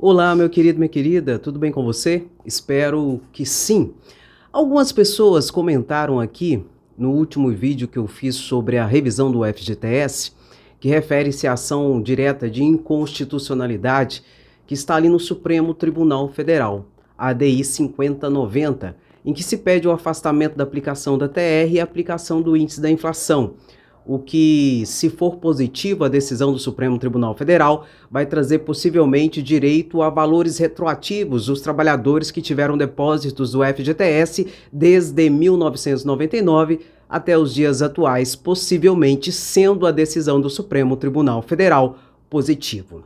Olá, meu querido, minha querida, tudo bem com você? Espero que sim. Algumas pessoas comentaram aqui no último vídeo que eu fiz sobre a revisão do FGTS, que refere-se à ação direta de inconstitucionalidade que está ali no Supremo Tribunal Federal, a ADI 5090, em que se pede o afastamento da aplicação da TR e a aplicação do índice da inflação. O que, se for positivo a decisão do Supremo Tribunal Federal, vai trazer possivelmente direito a valores retroativos dos trabalhadores que tiveram depósitos do FGTS desde 1999 até os dias atuais, possivelmente sendo a decisão do Supremo Tribunal Federal positivo.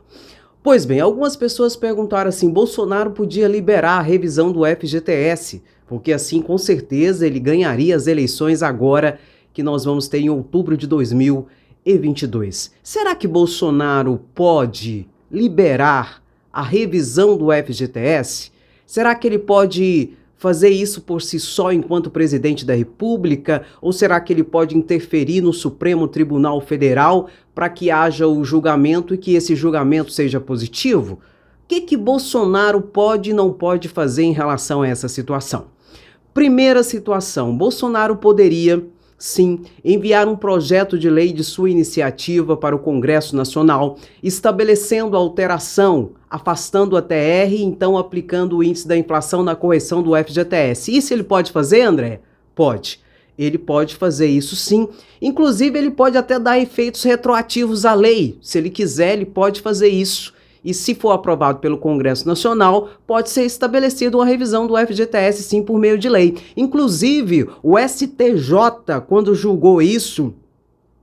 Pois bem, algumas pessoas perguntaram assim, Bolsonaro podia liberar a revisão do FGTS, porque assim com certeza ele ganharia as eleições agora que nós vamos ter em outubro de 2022. Será que Bolsonaro pode liberar a revisão do FGTS? Será que ele pode fazer isso por si só enquanto presidente da República? Ou será que ele pode interferir no Supremo Tribunal Federal para que haja o julgamento e que esse julgamento seja positivo? O que Bolsonaro pode e não pode fazer em relação a essa situação? Primeira situação, Bolsonaro poderia sim, enviar um projeto de lei de sua iniciativa para o Congresso Nacional, estabelecendo a alteração, afastando a TR e então aplicando o índice da inflação na correção do FGTS. Isso ele pode fazer, André? Pode. Ele pode fazer isso sim. Inclusive, ele pode até dar efeitos retroativos à lei. Se ele quiser, ele pode fazer isso. E se for aprovado pelo Congresso Nacional, pode ser estabelecida uma revisão do FGTS, sim, por meio de lei. Inclusive, o STJ, quando julgou isso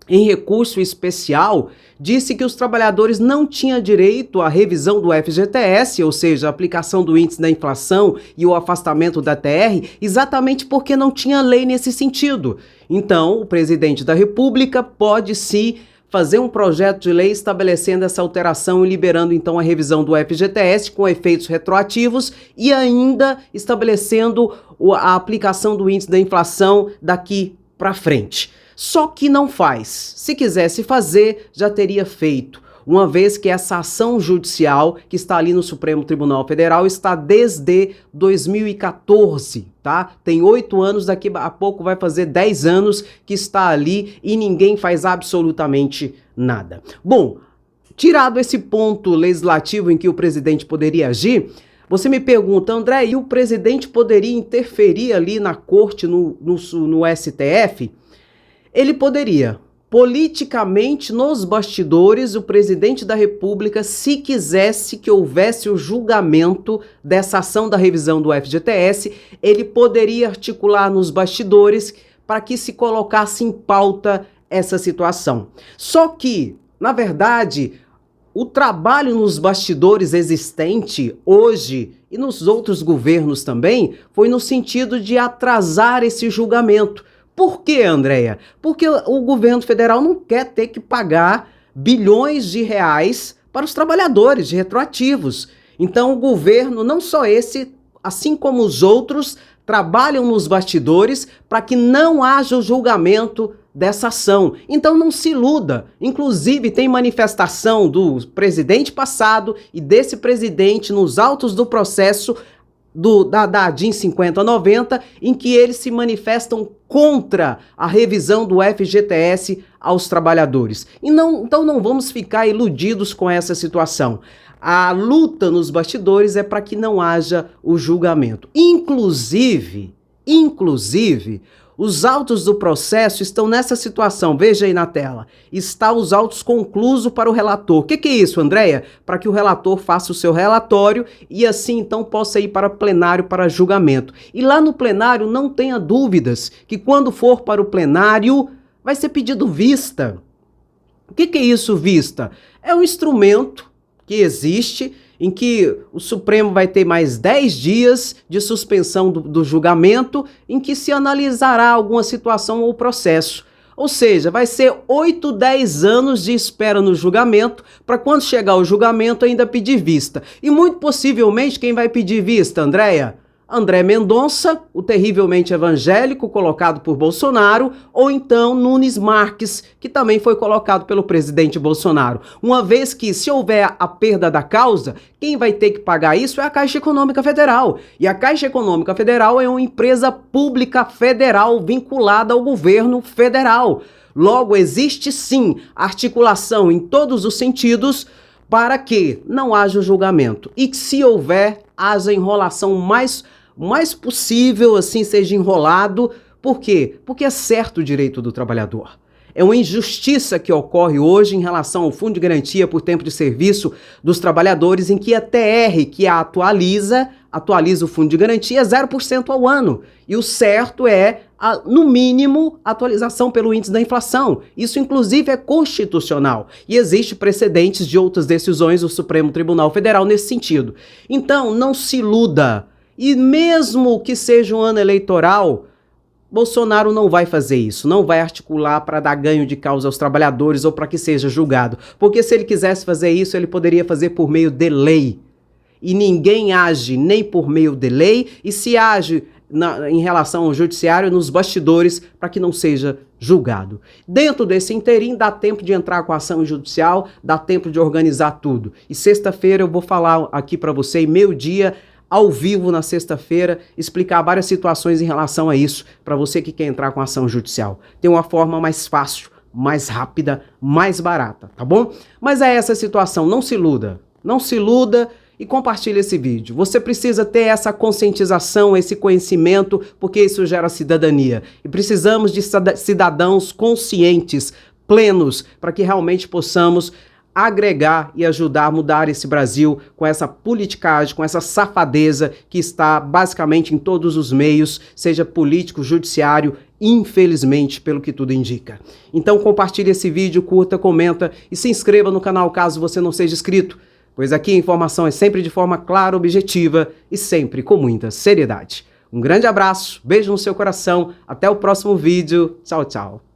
em recurso especial, disse que os trabalhadores não tinham direito à revisão do FGTS, ou seja, a aplicação do índice da inflação e o afastamento da TR, exatamente porque não tinha lei nesse sentido. Então, o presidente da República pode sim fazer um projeto de lei estabelecendo essa alteração e liberando então a revisão do FGTS com efeitos retroativos e ainda estabelecendo a aplicação do índice da inflação daqui para frente. Só que não faz. Se quisesse fazer, já teria feito, uma vez que essa ação judicial que está ali no Supremo Tribunal Federal está desde 2014, tá? Tem 8 anos, daqui a pouco vai fazer 10 anos que está ali e ninguém faz absolutamente nada. Bom, tirado esse ponto legislativo em que o presidente poderia agir, você me pergunta, André, e o presidente poderia interferir ali na corte, no STF? Ele poderia. Politicamente, nos bastidores, o presidente da República, se quisesse que houvesse o julgamento dessa ação da revisão do FGTS, ele poderia articular nos bastidores para que se colocasse em pauta essa situação. Só que, na verdade, o trabalho nos bastidores existente hoje e nos outros governos também foi no sentido de atrasar esse julgamento. Por quê, Andréia? Porque o governo federal não quer ter que pagar bilhões de reais para os trabalhadores de retroativos. Então o governo, não só esse, assim como os outros, trabalham nos bastidores para que não haja o julgamento dessa ação. Então não se iluda. Inclusive tem manifestação do presidente passado e desse presidente nos autos do processo da ADI 5090, em que eles se manifestam contra a revisão do FGTS aos trabalhadores. Então não vamos ficar iludidos com essa situação. A luta nos bastidores é para que não haja o julgamento. Inclusive, os autos do processo estão nessa situação, veja aí na tela. Está os autos conclusos para o relator. O que é isso, Andréia? Para que o relator faça o seu relatório e assim então possa ir para plenário para julgamento. E lá no plenário não tenha dúvidas que quando for para o plenário vai ser pedido vista. O que é isso, vista? É um instrumento que existe em que o Supremo vai ter mais 10 dias de suspensão do julgamento, em que se analisará alguma situação ou processo. Ou seja, vai ser 8, 10 anos de espera no julgamento, para quando chegar o julgamento ainda pedir vista. E muito possivelmente quem vai pedir vista, Andréia? André Mendonça, o terrivelmente evangélico colocado por Bolsonaro, ou então Nunes Marques, que também foi colocado pelo presidente Bolsonaro. Uma vez que, se houver a perda da causa, quem vai ter que pagar isso é a Caixa Econômica Federal. E a Caixa Econômica Federal é uma empresa pública federal vinculada ao governo federal. Logo, existe sim articulação em todos os sentidos para que não haja julgamento. E que, se houver, haja enrolação mais possível, assim, seja enrolado. Por quê? Porque é certo o direito do trabalhador. É uma injustiça que ocorre hoje em relação ao Fundo de Garantia por Tempo de Serviço dos Trabalhadores, em que a TR, que atualiza o Fundo de Garantia 0% ao ano. E o certo é, no mínimo, atualização pelo índice da inflação. Isso, inclusive, é constitucional. E existe precedentes de outras decisões do Supremo Tribunal Federal nesse sentido. Então, não se iluda. E mesmo que seja um ano eleitoral, Bolsonaro não vai fazer isso, não vai articular para dar ganho de causa aos trabalhadores ou para que seja julgado. Porque se ele quisesse fazer isso, ele poderia fazer por meio de lei. E ninguém age nem por meio de lei, e se age em relação ao judiciário, nos bastidores, para que não seja julgado. Dentro desse interim, dá tempo de entrar com a ação judicial, dá tempo de organizar tudo. E sexta-feira eu vou falar aqui para você, meio-dia, ao vivo na sexta-feira, explicar várias situações em relação a isso, para você que quer entrar com ação judicial. Tem uma forma mais fácil, mais rápida, mais barata, tá bom? Mas é essa situação, não se iluda e compartilhe esse vídeo. Você precisa ter essa conscientização, esse conhecimento, porque isso gera cidadania. E precisamos de cidadãos conscientes, plenos, para que realmente possamos agregar e ajudar a mudar esse Brasil com essa politicagem, com essa safadeza que está basicamente em todos os meios, seja político, judiciário, infelizmente, pelo que tudo indica. Então compartilhe esse vídeo, curta, comenta e se inscreva no canal caso você não seja inscrito, pois aqui a informação é sempre de forma clara, objetiva e sempre com muita seriedade. Um grande abraço, beijo no seu coração, até o próximo vídeo, tchau, tchau.